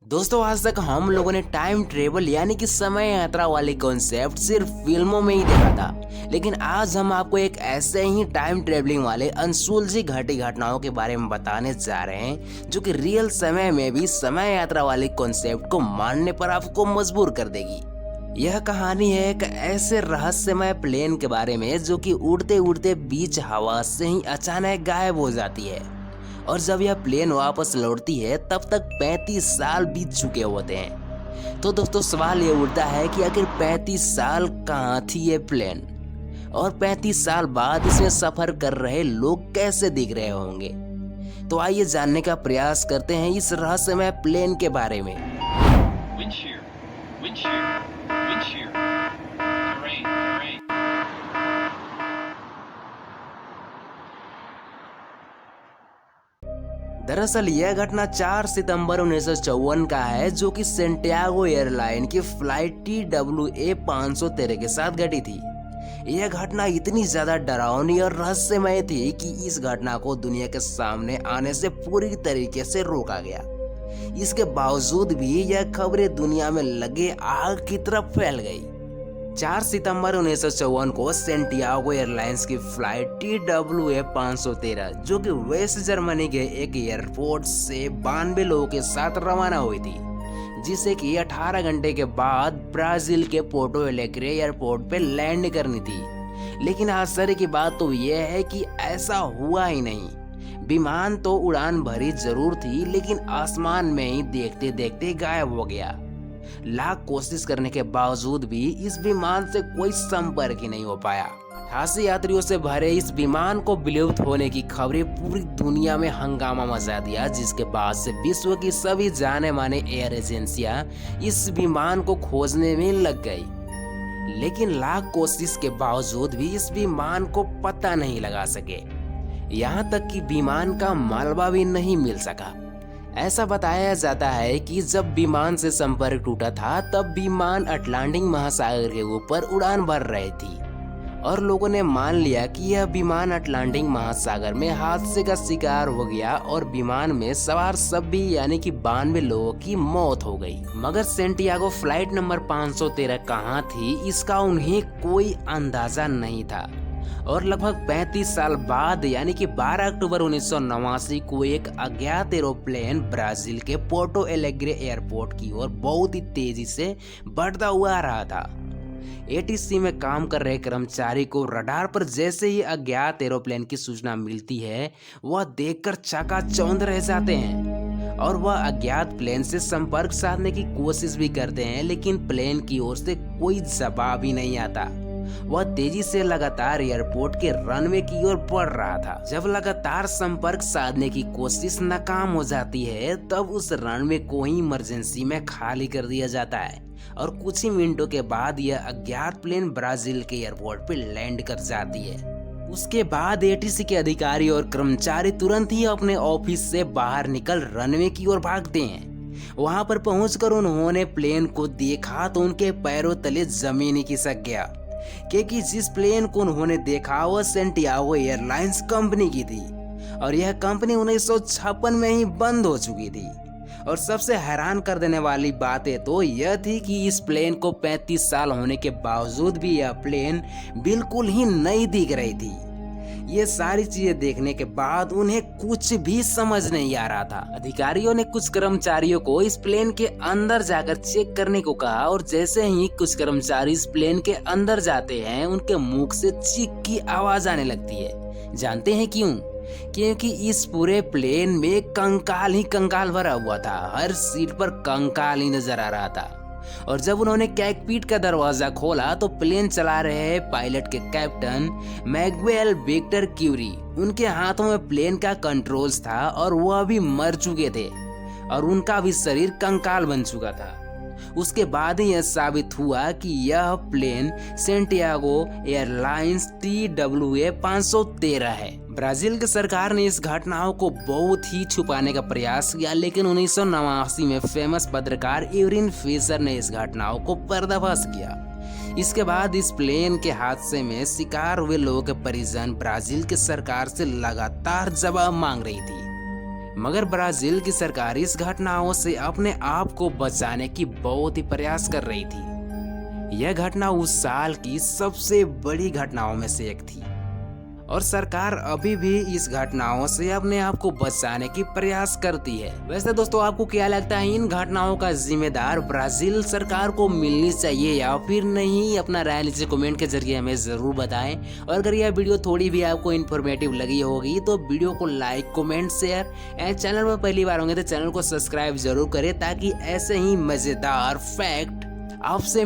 दोस्तों, आज तक हम लोगों ने टाइम ट्रेवल यानी कि समय यात्रा वाली कॉन्सेप्ट सिर्फ फिल्मों में ही देखा था, लेकिन आज हम आपको एक ऐसे ही टाइम ट्रेवलिंग वाले अनसुलझी घटी घटनाओं के बारे में बताने जा रहे हैं जो कि रियल समय में भी समय यात्रा वाली कॉन्सेप्ट को मानने पर आपको मजबूर कर देगी। यह कहानी है एक ऐसे रहस्यमय प्लेन के बारे में जो कि उड़ते उड़ते बीच हवा से ही अचानक गायब हो जाती है, और जब यह प्लेन वापस लौटती है तब तक 35 साल बीत चुके होते हैं। तो दोस्तों, सवाल ये उठता है कि आखिर 35 साल कहाँ थी ये प्लेन, और 35 साल बाद इसमें सफर कर रहे लोग कैसे दिख रहे होंगे। तो आइए जानने का प्रयास करते हैं इस रहस्यमय प्लेन के बारे में। Wind shear, wind shear, wind shear. Terrain, terrain. दरअसल यह घटना 4 सितंबर 1954 का है, जो कि सेंटियागो एयरलाइन की फ्लाइट TWA 513 के साथ घटी थी। यह घटना इतनी ज्यादा डरावनी और रहस्यमय थी कि इस घटना को दुनिया के सामने आने से पूरी तरीके से रोका गया। इसके बावजूद भी यह खबरें दुनिया में लगे आग की तरफ फैल गई। 4 सितंबर 1954 को सेंटियागो एयरलाइंस की फ्लाइट TWA 513 जो कि वेस्ट जर्मनी के एक एयरपोर्ट से 92 लोगों के साथ रवाना हुई थी, जिसे कि 18 घंटे के बाद ब्राजील के पोर्टो एलेग्रे एयरपोर्ट पे लैंड करनी थी। लेकिन आश्चर्य की बात तो यह है कि ऐसा हुआ ही नहीं। विमान तो उड़ान भरी जरूर थी, लेकिन आसमान में ही देखते देखते गायब हो गया। लाख कोशिश करने के बावजूद भी इस विमान से कोई संपर्क ही नहीं हो पाया। 88 यात्रियों से भरे इस विमान को विलुप्त होने की खबरें पूरी दुनिया में हंगामा मचा दिया, जिसके बाद से विश्व की सभी जाने माने एयर एजेंसियां इस विमान को खोजने में लग गई। लेकिन लाख कोशिश के बावजूद भी इस विमान को पता नहीं लगा सके। यहाँ तक कि विमान का मलबा भी नहीं मिल सका। ऐसा बताया जाता है कि जब विमान से संपर्क टूटा था तब विमान अटलांटिक महासागर के ऊपर उड़ान भर रही थी, और लोगों ने मान लिया कि यह विमान अटलांटिक महासागर में हादसे का शिकार हो गया और विमान में सवार सभी यानी कि 92 लोगों की मौत हो गई। मगर सेंटियागो फ्लाइट नंबर 513 कहाँ थी, इसका उन्हें कोई अंदाजा नहीं था। और लगभग 35 साल बाद यानी कि 12 अक्टूबर 1989 को एक अज्ञात एरोप्लेन ब्राजील के पोर्टो एलेग्रे एयरपोर्ट की ओर बहुत ही तेजी से बढ़ता हुआ आ रहा था। ATC में काम कर रहे कर्मचारी को रडार पर जैसे ही अज्ञात एरोप्लेन की सूचना मिलती है, वह देखकर चकाचौंध रह जाते हैं, और वह अज्ञात प्लेन से संपर्क साधने की कोशिश भी करते हैं, लेकिन प्लेन की ओर से कोई जवाब ही नहीं आता। वह तेजी से लगातार एयरपोर्ट के रनवे की ओर बढ़ रहा था। जब लगातार संपर्क साधने की कोशिश नाकाम हो जाती है, तब उस रनवे को ही इमरजेंसी में खाली कर दिया जाता है, और कुछ ही मिनटों के बाद यह अज्ञात प्लेन ब्राजील के एयरपोर्ट पे लैंड कर जाती है। उसके बाद ATC के अधिकारी और कर्मचारी तुरंत ही अपने ऑफिस से बाहर निकल रनवे की ओर भागते हैं। वहां पर पहुंचकर उन्होंने प्लेन को देखा तो उनके पैरों तले जमीन ही खिसक गया, क्योंकि जिस प्लेन को उन्होंने देखा वह सेंटियागो एयरलाइंस कंपनी की थी, और यह कंपनी 1956 में ही बंद हो चुकी थी। और सबसे हैरान कर देने वाली बातें तो यह थी कि इस प्लेन को 35 साल होने के बावजूद भी यह प्लेन बिल्कुल ही नई दिख रही थी। ये सारी चीजें देखने के बाद उन्हें कुछ भी समझ नहीं आ रहा था। अधिकारियों ने कुछ कर्मचारियों को इस प्लेन के अंदर जाकर चेक करने को कहा, और जैसे ही कुछ कर्मचारी इस प्लेन के अंदर जाते हैं, उनके मुख से चीख की आवाज आने लगती है। जानते हैं क्यों? क्योंकि इस पूरे प्लेन में कंकाल ही कंकाल भरा हुआ था। हर सीट पर कंकाल ही नजर आ रहा था। और जब उन्होंने कॉकपिट का दरवाजा खोला तो प्लेन चला रहे पायलट के कैप्टन मैगुएल विक्टर क्यूरी, उनके हाथों में प्लेन का कंट्रोल्स था, और वह भी मर चुके थे, और उनका भी शरीर कंकाल बन चुका था। उसके बाद ही यह साबित हुआ कि यह प्लेन सेंटियागो एयरलाइंस TWA 513 है। ब्राजील की सरकार ने इस घटनाओं को बहुत ही छुपाने का प्रयास किया, लेकिन 1989 में फेमस पत्रकार एवरिन फिशर ने इस घटनाओं को पर्दाफाश किया। इसके बाद इस प्लेन के हादसे में शिकार हुए लोगों के परिजन ब्राजील की सरकार से लगातार जवाब मांग रही थी। मगर ब्राजील की सरकार इस घटनाओं से अपने आप को बचाने की बहुत ही प्रयास कर रही थी। यह घटना उस साल की सबसे बड़ी घटनाओं में से एक थी और सरकार अभी भी इस घटनाओं से अपने आप को बचाने की प्रयास करती है। वैसे दोस्तों, आपको क्या लगता है, इन घटनाओं का जिम्मेदार ब्राजील सरकार को मिलनी चाहिए या फिर नहीं? अपना राय नीचे कमेंट के जरिए हमें जरूर बताएं। और अगर यह वीडियो थोड़ी भी आपको इन्फॉर्मेटिव लगी होगी तो वीडियो को like, comment, share and channel पर पहली बार होंगे तो चैनल को सब्सक्राइब जरूर करें ताकि ऐसे ही मजेदार फैक्ट आपसे